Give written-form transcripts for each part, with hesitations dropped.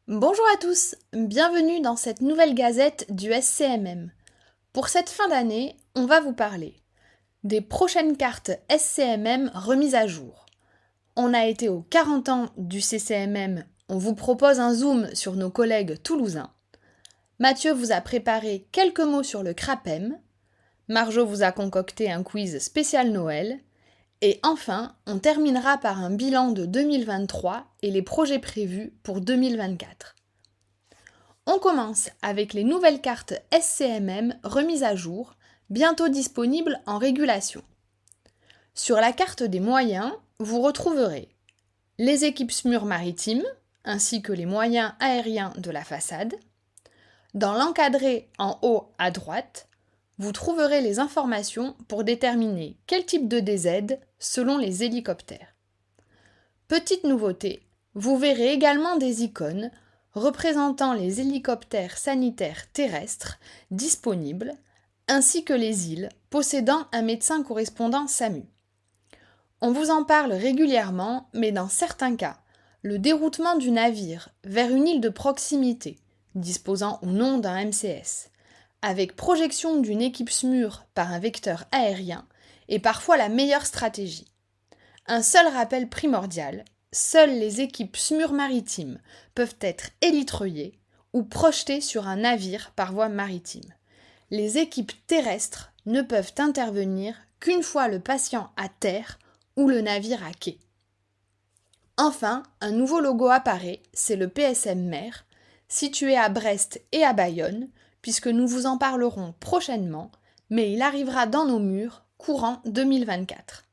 Bonjour à tous, bienvenue dans cette nouvelle gazette du SCMM. Pour cette fin d'année, on va vous parler des prochaines cartes SCMM remises à jour. On a été aux 40 ans du CCMM, on vous propose un zoom sur nos collègues toulousains. Mathieu vous a préparé quelques mots sur le CRAPEM. Marjo vous a concocté un quiz spécial Noël. Et enfin, on terminera par un bilan de 2023 et les projets prévus pour 2024. On commence avec les nouvelles cartes SCMM remises à jour, bientôt disponibles en régulation. Sur la carte des moyens, vous retrouverez les équipes SMUR maritimes, ainsi que les moyens aériens de la façade. Dans l'encadré en haut à droite, vous trouverez les informations pour déterminer quel type de DZ selon les hélicoptères. Petite nouveauté, vous verrez également des icônes représentant les hélicoptères sanitaires terrestres disponibles, ainsi que les îles possédant un médecin correspondant SAMU. On vous en parle régulièrement, mais dans certains cas, le déroutement du navire vers une île de proximité, disposant ou non d'un MCS, avec projection d'une équipe SMUR par un vecteur aérien, est parfois la meilleure stratégie. Un seul rappel primordial, seules les équipes SMUR maritimes peuvent être élitreillées ou projetées sur un navire par voie maritime. Les équipes terrestres ne peuvent intervenir qu'une fois le patient à terre ou le navire à quai. Enfin, un nouveau logo apparaît, c'est le PSM Mer, situé à Brest et à Bayonne, puisque nous vous en parlerons prochainement, mais il arrivera dans nos murs courant 2024.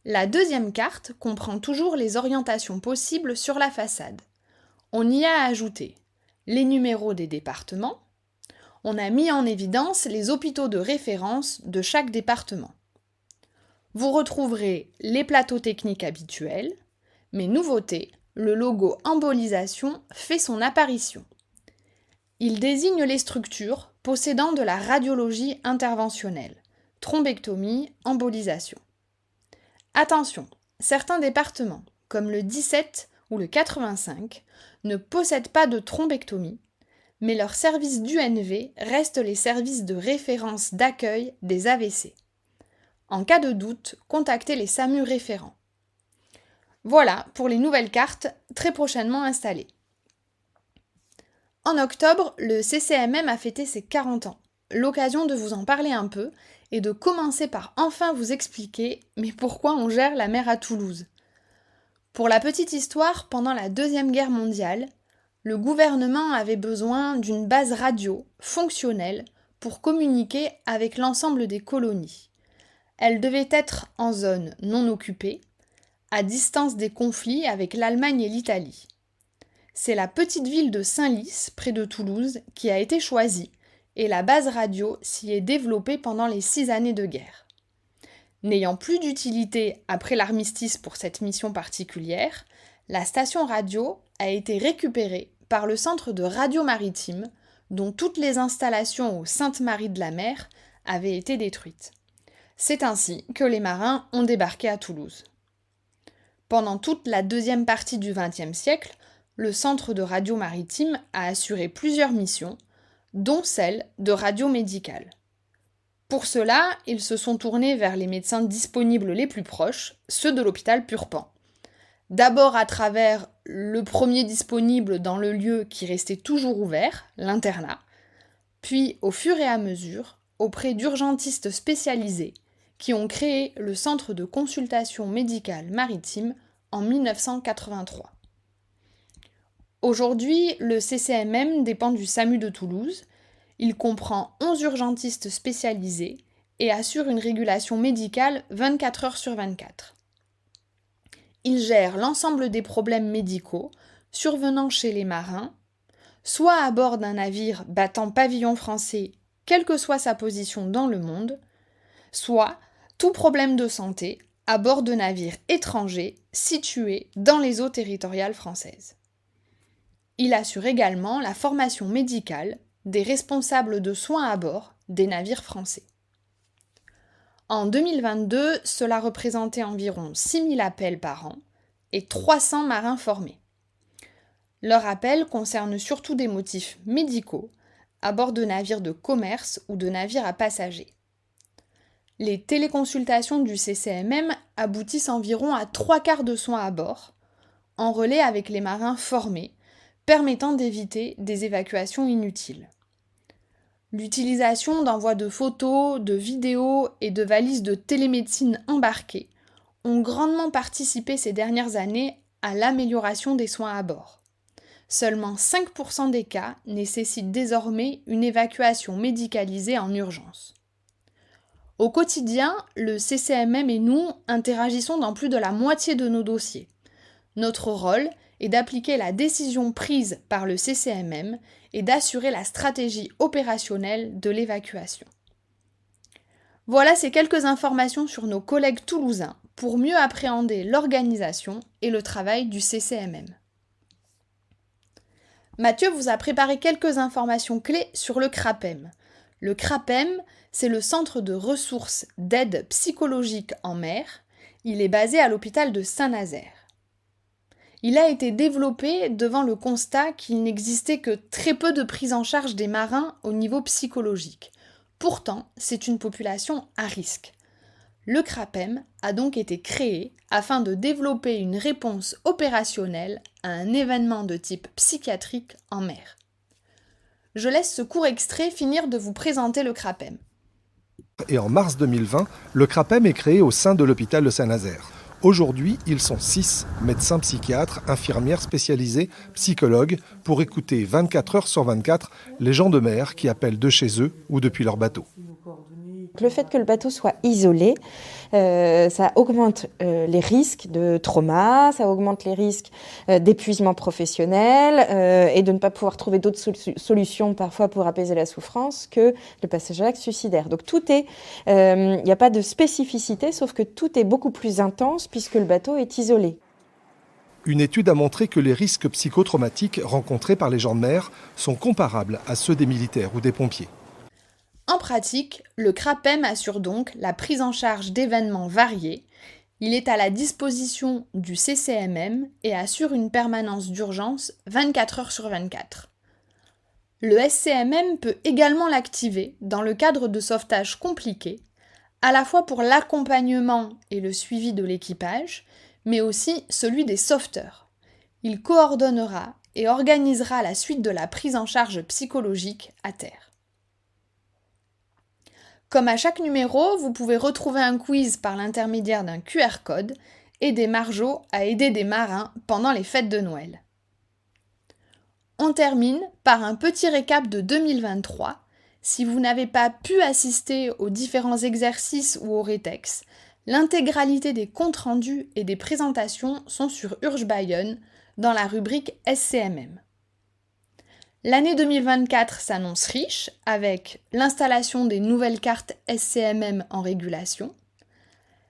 La deuxième carte comprend toujours les orientations possibles sur la façade. On y a ajouté les numéros des départements. On a mis en évidence les hôpitaux de référence de chaque département. Vous retrouverez les plateaux techniques habituels, mais nouveauté, le logo embolisation fait son apparition. Il désigne les structures possédant de la radiologie interventionnelle, thrombectomie, embolisation. Attention, certains départements, comme le 17 ou le 85, ne possèdent pas de thrombectomie, mais leurs services d'UNV restent les services de référence d'accueil des AVC. En cas de doute, contactez les SAMU référents. Voilà pour les nouvelles cartes très prochainement installées. En octobre, le CCMM a fêté ses 40 ans. L'occasion de vous en parler un peu et de commencer par enfin vous expliquer mais pourquoi on gère la mer à Toulouse. Pour la petite histoire, pendant la Deuxième Guerre mondiale, le gouvernement avait besoin d'une base radio fonctionnelle pour communiquer avec l'ensemble des colonies. Elle devait être en zone non occupée, à distance des conflits avec l'Allemagne et l'Italie. C'est la petite ville de Saint-Lys, près de Toulouse, qui a été choisie, et la base radio s'y est développée pendant les 6 années de guerre. N'ayant plus d'utilité après l'armistice pour cette mission particulière, la station radio a été récupérée par le centre de radio maritime, dont toutes les installations au Sainte-Marie-de-la-Mer avaient été détruites. C'est ainsi que les marins ont débarqué à Toulouse. Pendant toute la deuxième partie du XXe siècle, le centre de radio maritime a assuré plusieurs missions, dont celle de radio médicale. Pour cela, ils se sont tournés vers les médecins disponibles les plus proches, ceux de l'hôpital Purpan. D'abord à travers le premier disponible dans le lieu qui restait toujours ouvert, l'internat, puis au fur et à mesure, auprès d'urgentistes spécialisés qui ont créé le centre de consultation médicale maritime en 1983. Aujourd'hui, le CCMM dépend du SAMU de Toulouse. Il comprend 11 urgentistes spécialisés et assure une régulation médicale 24 heures sur 24. Il gère l'ensemble des problèmes médicaux survenant chez les marins, soit à bord d'un navire battant pavillon français, quelle que soit sa position dans le monde, soit tout problème de santé à bord de navires étrangers situés dans les eaux territoriales françaises. Il assure également la formation médicale des responsables de soins à bord des navires français. En 2022, cela représentait environ 6 000 appels par an et 300 marins formés. Leur appel concerne surtout des motifs médicaux, à bord de navires de commerce ou de navires à passagers. Les téléconsultations du CCMM aboutissent environ à 3/4 de soins à bord, en relais avec les marins formés, permettant d'éviter des évacuations inutiles. L'utilisation d'envois de photos, de vidéos et de valises de télémédecine embarquées ont grandement participé ces dernières années à l'amélioration des soins à bord. Seulement 5% des cas nécessitent désormais une évacuation médicalisée en urgence. Au quotidien, le CCMM et nous interagissons dans plus de la moitié de nos dossiers. Notre rôle est d'appliquer la décision prise par le CCMM et d'assurer la stratégie opérationnelle de l'évacuation. Voilà ces quelques informations sur nos collègues toulousains pour mieux appréhender l'organisation et le travail du CCMM. Mathieu vous a préparé quelques informations clés sur le CRAPEM. Le CRAPEM, c'est le Centre de ressources d'aide psychologique en mer. Il est basé à l'hôpital de Saint-Nazaire. Il a été développé devant le constat qu'il n'existait que très peu de prise en charge des marins au niveau psychologique. Pourtant, c'est une population à risque. Le CRAPEM a donc été créé afin de développer une réponse opérationnelle à un événement de type psychiatrique en mer. Je laisse ce court extrait finir de vous présenter le CRAPEM. Et en mars 2020, le CRAPEM est créé au sein de l'hôpital de Saint-Nazaire. Aujourd'hui, ils sont 6 médecins psychiatres, infirmières spécialisées, psychologues, pour écouter 24 heures sur 24 les gens de mer qui appellent de chez eux ou depuis leur bateau. Le fait que le bateau soit isolé, ça augmente les risques de trauma, ça augmente les risques d'épuisement professionnel et de ne pas pouvoir trouver d'autres solutions parfois pour apaiser la souffrance que le passage à l'acte suicidaire. Donc tout est, il n'y a pas de spécificité, sauf que tout est beaucoup plus intense puisque le bateau est isolé. Une étude a montré que les risques psychotraumatiques rencontrés par les gens de mer sont comparables à ceux des militaires ou des pompiers. En pratique, le CRAPEM assure donc la prise en charge d'événements variés. Il est à la disposition du CCMM et assure une permanence d'urgence 24 heures sur 24. Le SCMM peut également l'activer dans le cadre de sauvetages compliqués, à la fois pour l'accompagnement et le suivi de l'équipage, mais aussi celui des sauveteurs. Il coordonnera et organisera la suite de la prise en charge psychologique à terre. Comme à chaque numéro, vous pouvez retrouver un quiz par l'intermédiaire d'un QR code et des margeaux à aider des marins pendant les fêtes de Noël. On termine par un petit récap de 2023. Si vous n'avez pas pu assister aux différents exercices ou aux rétex, l'intégralité des comptes rendus et des présentations sont sur Urge Bayonne dans la rubrique SCMM. L'année 2024 s'annonce riche avec l'installation des nouvelles cartes SCMM en régulation,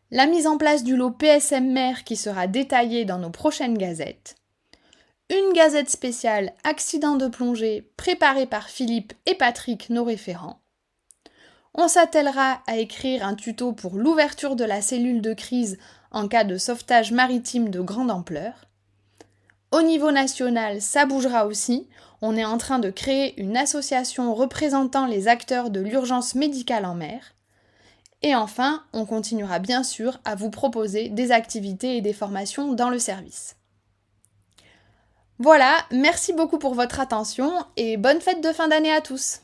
la mise en place du lot PSM Mer qui sera détaillé dans nos prochaines gazettes, une gazette spéciale accident de plongée préparée par Philippe et Patrick, nos référents. On s'attellera à écrire un tuto pour l'ouverture de la cellule de crise en cas de sauvetage maritime de grande ampleur. Au niveau national, ça bougera aussi. On est en train de créer une association représentant les acteurs de l'urgence médicale en mer. Et enfin, on continuera bien sûr à vous proposer des activités et des formations dans le service. Voilà, merci beaucoup pour votre attention et bonne fête de fin d'année à tous!